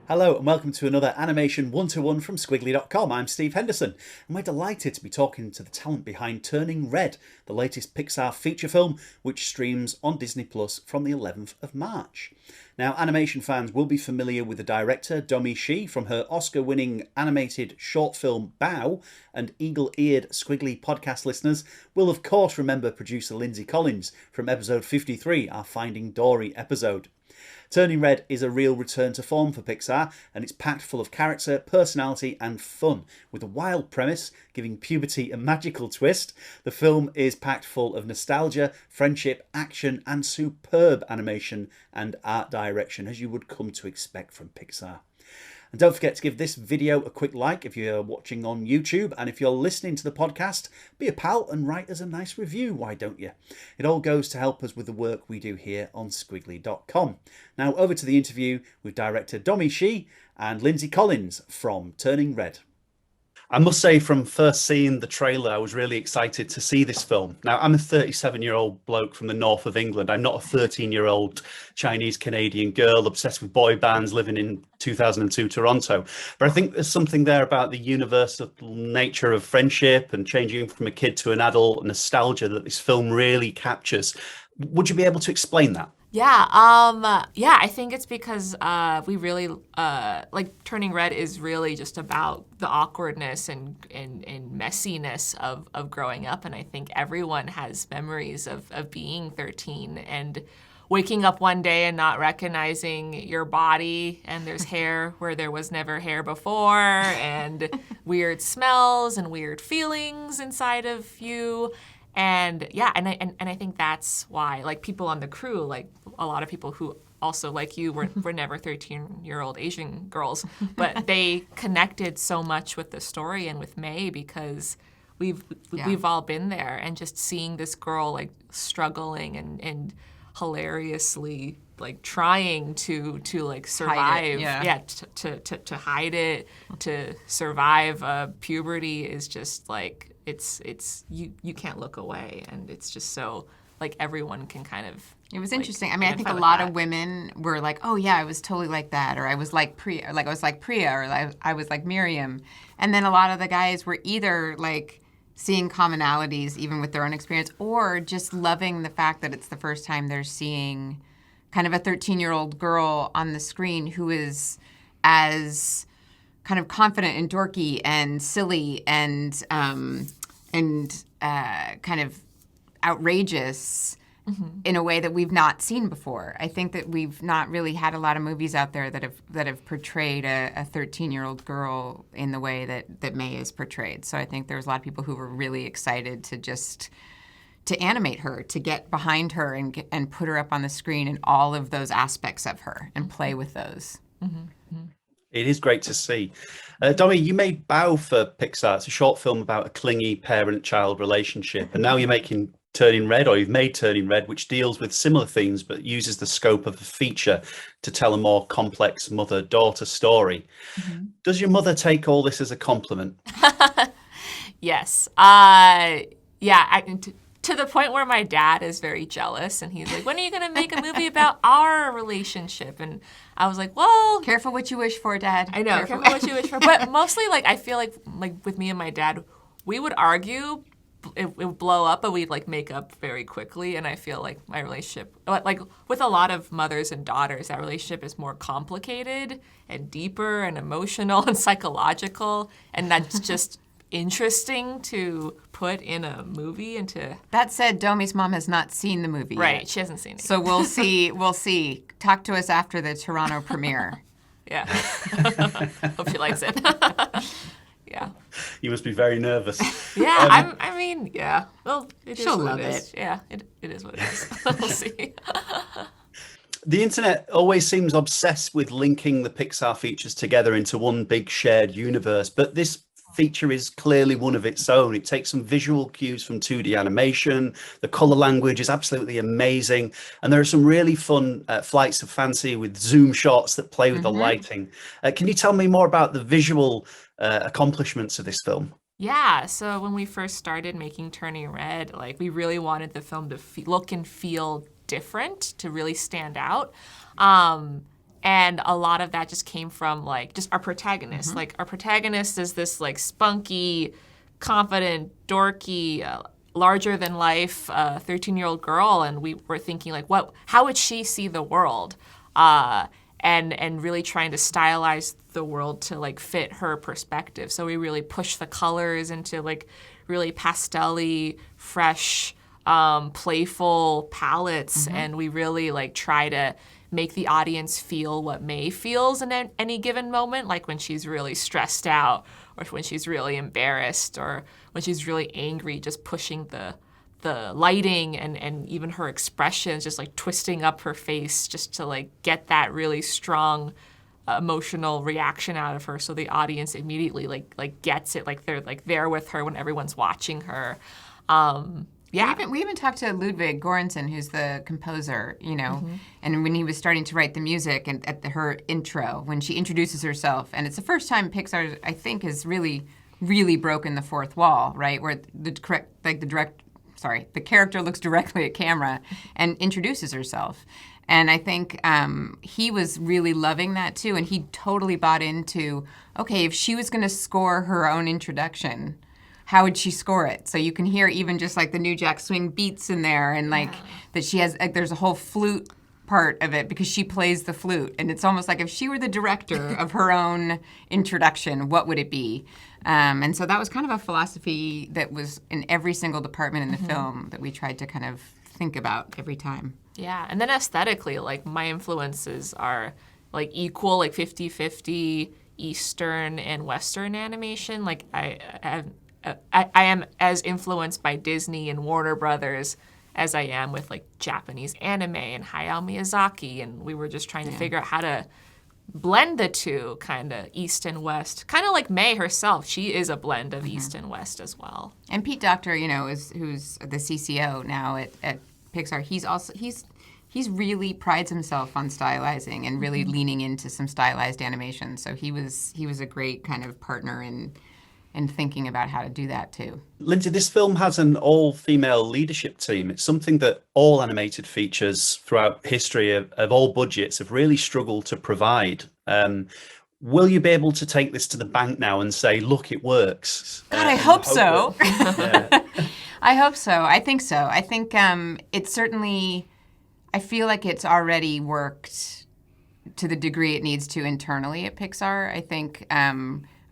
Hello and welcome to another Animation 1-to-1 from Squiggly.com. I'm Steve Henderson and we're delighted to be talking to the talent behind Turning Red, the latest Pixar feature film which streams on Disney Plus from the 11th of March. Now, animation fans will be familiar with the director Domee from her Oscar-winning animated short film Bow, and eagle-eared Squiggly podcast listeners will of course remember producer Lyndsey from episode 53, our Finding Dory episode. Turning Red is a real return to form for Pixar, and it's packed full of character, personality and fun. With a wild premise giving Puberty a magical twist, the film is packed full of nostalgia, friendship, action and superb animation and art direction, as you would come to expect from Pixar. And don't forget to give this video a quick like if you're watching on YouTube, and if you're listening to the podcast, be a pal and write us a nice review, why don't you? It all goes to help us with the work we do here on Squiggly.com. Now over to the interview with director Domee and Lyndsey from Turning Red. I must say, from first seeing the trailer, I was really excited to see this film. Now, I'm a 37-year-old bloke from the north of England. I'm not a 13-year-old Chinese-Canadian girl obsessed with boy bands living in 2002 Toronto. But I think there's something there about the universal nature of friendship and changing from a kid to an adult, nostalgia, that this film really captures. Would you be able to explain that? Yeah, I think it's because we really like Turning Red is really just about the awkwardness and messiness of growing up, and I think everyone has memories of being 13 and waking up one day and not recognizing your body, and there's hair where there was never hair before, and weird smells and weird feelings inside of you. And yeah, and I think that's why, like, people on the crew, like a lot of people who also, like you, were never 13-year-old Asian girls, but they connected so much with the story and with Mei because we've all been there, and just seeing this girl like struggling and hilariously like trying to like survive, to hide it, to survive puberty is just like. It's you can't look away, and it's just so like everyone can kind of. It was interesting. I mean, I think a lot of women were like, "Oh yeah, I was totally like that," or "I was like Priya," or "I was like Miriam," and then a lot of the guys were either like seeing commonalities even with their own experience, or just loving the fact that it's the first time they're seeing kind of a 13-year-old girl on the screen who is as kind of confident and dorky and silly and kind of outrageous in a way that we've not seen before. I think that we've not really had a lot of movies out there that have portrayed a 13-year-old girl in the way that Mei is portrayed. So I think there's a lot of people who were really excited to animate her, to get behind her and put her up on the screen in all of those aspects of her and play with those. It is great to see. Domee, you made Bow for Pixar. It's a short film about a clingy parent-child relationship. And now you're making Turning Red, or you've made Turning Red, which deals with similar themes but uses the scope of a feature to tell a more complex mother-daughter story. Does your mother take all this as a compliment? Yes. To the point where my dad is very jealous, and he's like, when are you going to make a movie about our relationship? And I was like, well... Careful what you wish for, Dad. I know, careful what you wish for. But mostly, like, I feel like with me and my dad, we would argue, it would blow up, but we'd, like, make up very quickly. And I feel like my relationship, like, with a lot of mothers and daughters, that relationship is more complicated and deeper and emotional and psychological. And that's just... interesting to put in a movie and to... That said, Domee's mom has not seen the movie Right, yet. She hasn't seen it. So we'll see. Talk to us after the Toronto premiere. Yeah. Hope she likes it. Yeah. You must be very nervous. Yeah, yeah. Well, she'll love it. Yeah, it is what it is. We'll see. The internet always seems obsessed with linking the Pixar features together into one big shared universe, but this feature is clearly one of its own. It takes some visual cues from 2D animation. The color language is absolutely amazing. And there are some really fun flights of fancy with zoom shots that play with the lighting. Can you tell me more about the visual accomplishments of this film? Yeah, so when we first started making Turning Red, like we really wanted the film to look and feel different, to really stand out. And a lot of that just came from like just our protagonist. Like our protagonist is this like spunky, confident, dorky, larger than life 13-year-old girl, and we were thinking like, how would she see the world? And really trying to stylize the world to like fit her perspective. So we really push the colors into like really pastel-y, fresh, playful palettes, and we really like try to make the audience feel what Mei feels in any given moment, like when she's really stressed out, or when she's really embarrassed, or when she's really angry, just pushing the lighting and even her expressions, just like twisting up her face just to like get that really strong emotional reaction out of her, so the audience immediately like gets it, like they're like there with her when everyone's watching her. Yeah. We even talked to Ludwig Göransson, who's the composer, and when he was starting to write the music and at her intro, when she introduces herself, and it's the first time Pixar, I think, has really, really broken the fourth wall, right? Where the character looks directly at camera and introduces herself. And I think he was really loving that too, and he totally bought into, okay, if she was going to score her own introduction, how would she score it? So you can hear even just like the New Jack Swing beats in there, and like that she has, like, there's a whole flute part of it because she plays the flute. And it's almost like if she were the director of her own introduction, what would it be? And so that was kind of a philosophy that was in every single department in the film that we tried to kind of think about every time. Yeah, and then aesthetically, like my influences are like equal, like 50-50 Eastern and Western animation. Like I am as influenced by Disney and Warner Brothers as I am with like Japanese anime and Hayao Miyazaki, and we were just trying to figure out how to blend the two, kind of East and West. Kind of like Mei herself, she is a blend of East and West as well. And Pete Docter, who's the CCO now at Pixar, he's really prides himself on stylizing and really leaning into some stylized animation. So he was a great kind of partner in thinking about how to do that too. Lyndsey, this film has an all-female leadership team. It's something that all animated features throughout history of all budgets have really struggled to provide. Will you be able to take this to the bank now and say, look, it works? God, I hope so. I hope so. I think so. I think it's certainly, I feel like it's already worked to the degree it needs to internally at Pixar.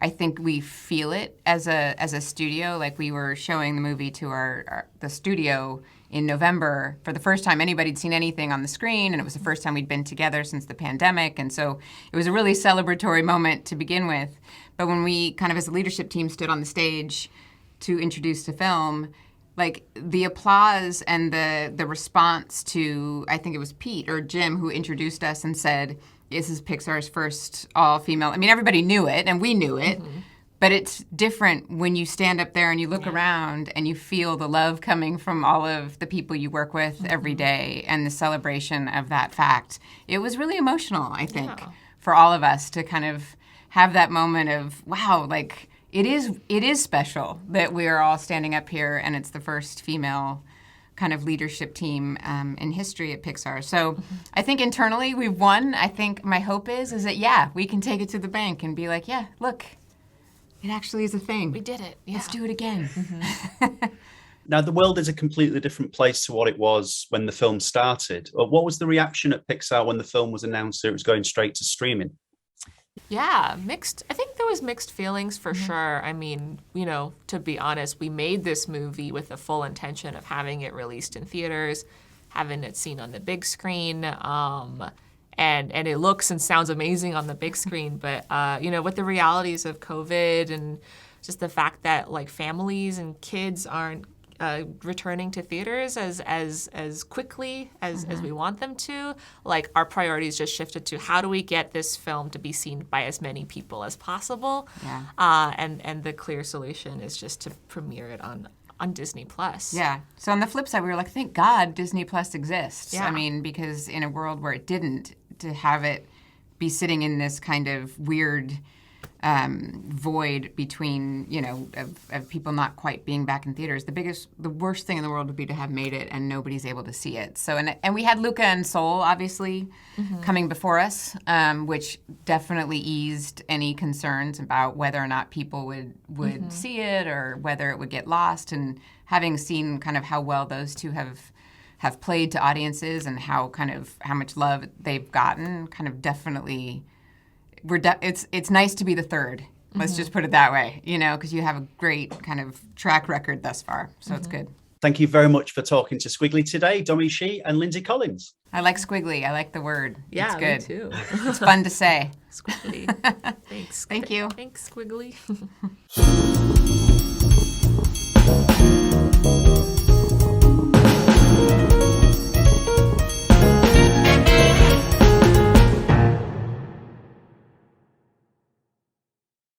I think we feel it as a studio. Like we were showing the movie to the studio in November for the first time anybody'd seen anything on the screen, and it was the first time we'd been together since the pandemic, and so it was a really celebratory moment to begin with. But when we kind of as a leadership team stood on the stage to introduce the film, like the applause and the response to, I think it was Pete or Jim who introduced us and said, this is Pixar's first all-female. I mean, everybody knew it, and we knew it, but it's different when you stand up there and you look around and you feel the love coming from all of the people you work with every day and the celebration of that fact. It was really emotional, I think, for all of us to kind of have that moment of, wow, like it is special that we are all standing up here and it's the first female kind of leadership team in history at Pixar. So I think internally we've won. I think my hope is that, we can take it to the bank and be like, look, it actually is a thing. We did it. Yeah. Let's do it again. Now, the world is a completely different place to what it was when the film started. What was the reaction at Pixar when the film was announced that it was going straight to streaming? Yeah, mixed. I think there was mixed feelings for sure. I mean, to be honest, we made this movie with the full intention of having it released in theaters, having it seen on the big screen, and it looks and sounds amazing on the big screen. But with the realities of COVID and just the fact that like families and kids aren't returning to theaters as quickly as we want them to, like our priorities just shifted to how do we get this film to be seen by as many people as possible, and the clear solution is just to premiere it on Disney Plus. Yeah. So on the flip side, we were like, thank God Disney Plus exists. I mean, because in a world where it didn't, to have it be sitting in this kind of weird void between, of people not quite being back in theaters. The worst thing in the world would be to have made it and nobody's able to see it. So, and we had Luca and Soul, obviously, coming before us, which definitely eased any concerns about whether or not people would see it or whether it would get lost. And having seen kind of how well those two have played to audiences and how much love they've gotten, kind of definitely... it's nice to be the third. Let's just put it that way, because you have a great kind of track record thus far. So it's good. Thank you very much for talking to Squiggly today, Domee Shi and Lyndsey Collins. I like Squiggly. I like the word. Yeah, it's good. Me too. It's fun to say. Squiggly. Thanks. Thank you. Thanks, Squiggly.